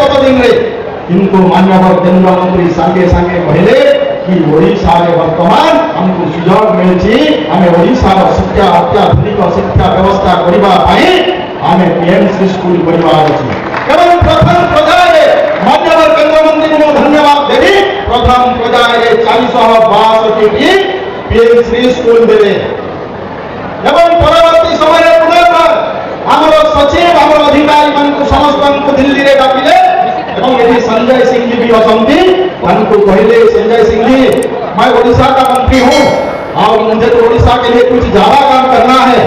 गत दिन रे किंतु माननीय केंद्र मंत्री सांगे सांगे कहले कि ओडिशा रे वर्तमान हमको सुयोग मिलछि हमें ओडिशा रो शिक्षा अत्याधुनिक शिक्षा व्यवस्था करबा पई हमें पीएमसी स्कूल करबा अछि एवं प्रथम पर्याय माननीय केंद्र मंत्री को धन्यवाद देबी प्रथम पर्याय 462 पीएमसी स्कूल देबे एवं परवर्ती समय पुनर्बार हमरो सचिव हमरो अधिकारी मानकु समस्त दिल्ली रे डाकिले एवं यदि संजय सिंह जी भी असंति उनको कहले संजय सिंह जी मैं ओडिशा का मंत्री हूँ और मुझे तो ओडिशा के लिए कुछ ज्यादा काम करना है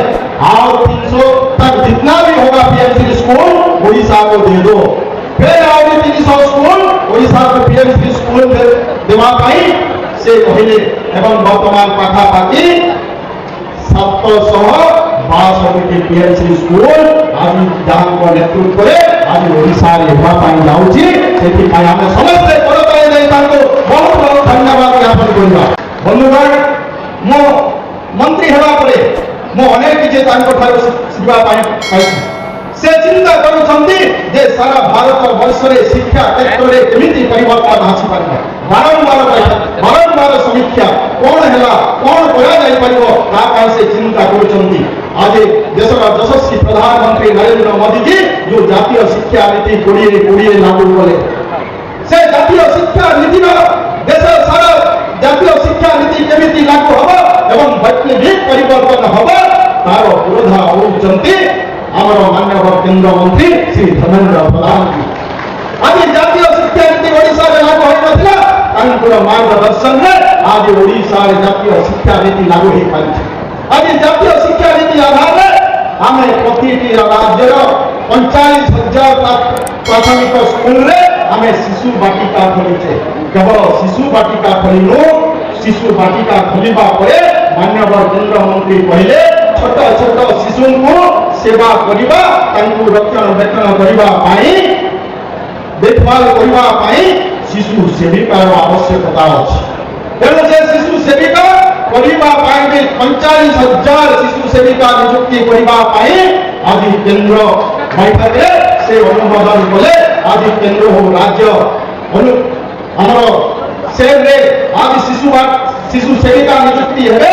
और 300 तक जितना भी होगा पीएमसी स्कूल ओडिशा को दे दो फिर और 300 स्कूल ओडिशा को पीएमसी स्कूल देवा पाई से कहले एवं वर्तमान पाखापाखि 762 पीएमसी स्कूल आज जहाँ नेतृत्व करे आज ओडिशा रे हुआ पाई जाउची सेठी पाई हम समस्त करताय नै ताको बहुत बहुत धन्यवाद ज्ञापन करबा बंधुगण मो मंत्री हेबा परे मो अनेक जे ताको ठारो शिखबा पाई से चिंता करूछंती जे सारा भारत वर्ष रे शिक्षा क्षेत्र रे केमिति परिवर्तन आछि पारबा बारंबार समीक्षा कौन है कौन करा जाई परिबो ता का से चिंता करूछंती आज देशर यशस्वी प्रधानमंत्री नरेंद्र मोदी जी जो जातीय शिक्षा नीति 20 लागू कले से जातीय शिक्षा नीति देश सारा जातीय शिक्षा नीति केमिति लागू हबो एवं वैज्ञानिक परिवर्तन हबो तार पुरोधा होउछंती हमर माननीय केंद्र मंत्री श्री धर्मेंद्र प्रधान जी आज जातीय शिक्षा नीति ओडिशा रे लागू होई नथिला तांकर मार्गदर्शन रे आज ओडिशा रे जातीय शिक्षा नीति लागू होई पारिछ आज जातीय शिक्षा नीति आधार रे हमें प्रति राज्यर 45,000 प्राथमिक स्कूल रे हमें शिशु बाटिका खोलीचे केवल शिशु बाटिका खोलिनो शिशु बाटिका खोलिबा परे माननीय केंद्र मंत्री कहले छोट छोट शिशु को सेवा करिबा तांकु रक्षणाबेक्षण करिबा पाई देखभाल करिबा पाई शिशु सेविकार आवश्यकता अछि तेणु से शिशु सेविका करिबा पाई 45,000 शिशु सेविका नियुक्ति करिबा पाई आज केंद्र बैठक रे से अनुमोदन कले आज केंद्र हो राज्य हमर शहर रे आज शिशु सेविका नियुक्ति हेबे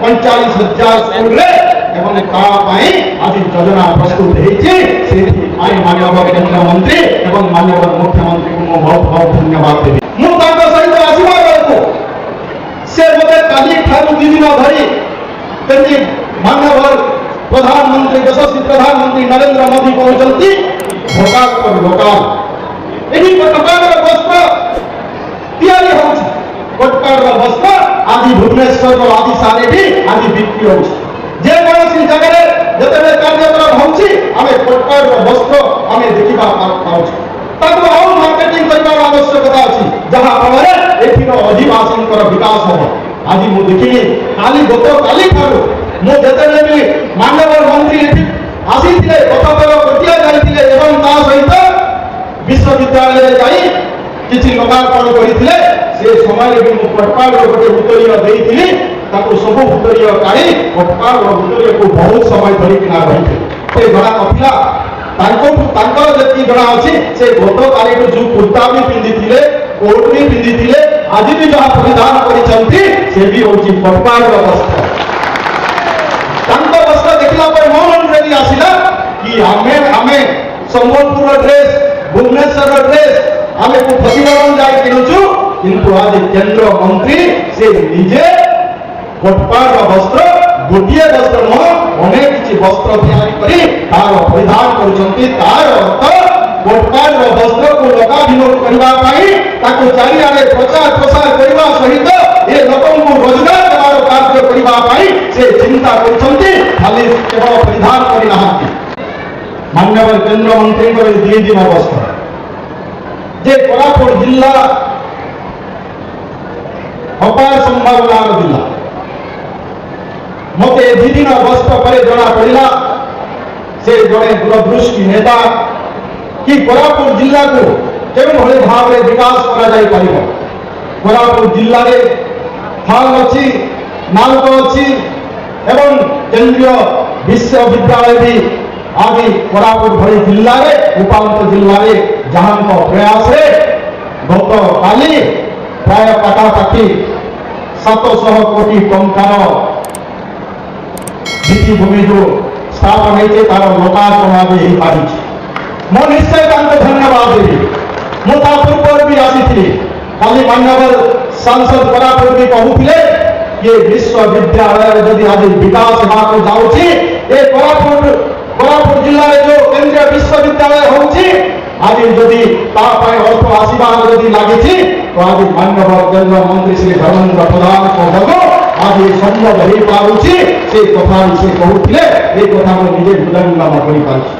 45,000 स्कूल रे एवं ता पाई आज योजना प्रस्तुत हेछि सेठी पाई माननीय केंद्र मंत्री एवं माननीय मुख्यमंत्री को बहुत बहुत धन्यवाद देबी मु तांको सहित आसीबा को से मते काली ठारू दिन धरी तेजी माननीय प्रधानमंत्री यशस्वी प्रधानमंत्री नरेंद्र मोदी कहउचंती भोकाल पर भोकाल एही प्रकार वस्त्र तैयारी होछि कोटकार वस्त्र आदि भुवनेश्वर आदि सारे भी आदि बिक्री होछि जे कोनसी जगह रे जतबे कार्यक्रम होछि आमे कोटकार वस्त्र आमे देखिबा पाउछि ताको और मार्केटिंग करबा आवश्यकता अछि जहां फलरे एथिरो अधिवासी विकास हो आज मु देखिली काली गत काली ठारू मु जतबे भी माननीय मंत्री एथि आसीथिले गतबर कोटिया जाईथिले एवं ता सहित विश्वविद्यालय रे जाई किछि लोकार्पण करिथिले से समय रे मु कोटकार गोटे उत्तरीय देइथिली ताको सब उत्तरीय काढ़ी कोटकार उत्तरीय को बहुत समय धरि किना रहिथे से गणा नथिला तांको जति गणा अछि से गत काली जो कुर्ता भी पिंदिथिले कोट भी पिंदिथिले आज भी जहा परिधान करिसंती से भी होची कोटकार वस्त्र तांको वस्त्र देखला पर मन रे आसिला कि हमें संबलपुर ड्रेस भुवनेश्वर ड्रेस हमें को प्रतिबंधन जाय किनुछु किंतु आज केंद्र मंत्री से निजे कोटकार वस्त्र गोटे वस्त्र न अनेक किसी वस्त्र तैयारी करी तार परिधान करुचंती तार अर्थ कोटकार वस्त्र को लोकाभिमुख करबा पाई ताको चारिआडे प्रचार प्रसार करबा सहित ए लोकन को रोजगार देवार कार्य करबा पाई से चिंता करुचंती खाली केवल परिधान करि नाहंती माननीय केंद्र मंत्री को दी दिन वस्त्र जे कोरापुट जिला अपार संभावना जिला मत दिन वस्त्र पर जना पड़ा से जड़े दूरदृष्टि नेता कि कोरापुट जिला को केवल भाव में विकास कर कोरापुट जिले में हल अच्छी नालक अच्छी एवं केंद्रीय विश्वविद्यालय भी आज कोरापुट भली जिले में उपांत जिले में जहां प्रयास गत काली प्राय पाखापाखि 700 कोटी टंकार भित्तिभूमि जो स्थापन होती तार लोकार्पण आज हो पारी मो निश्चय धन्यवाद देवी मुझा पूर्व भी आसी खाली मान्यवर सांसद कोरापुट भी कहते ये विश्वविद्यालय जदि आज विकास होगा जाऊँगी ये कोरापुट जिले में जो केंद्रीय विश्वविद्यालय होची आज जदि अर्थ आसवा जदि लगी तो आज मान्यवर केंद्र मंत्री श्री धर्मेंद्र प्रधान को आज संभव हो पारे से कथा से कहते ये कथा मुझे हृदयंगम कर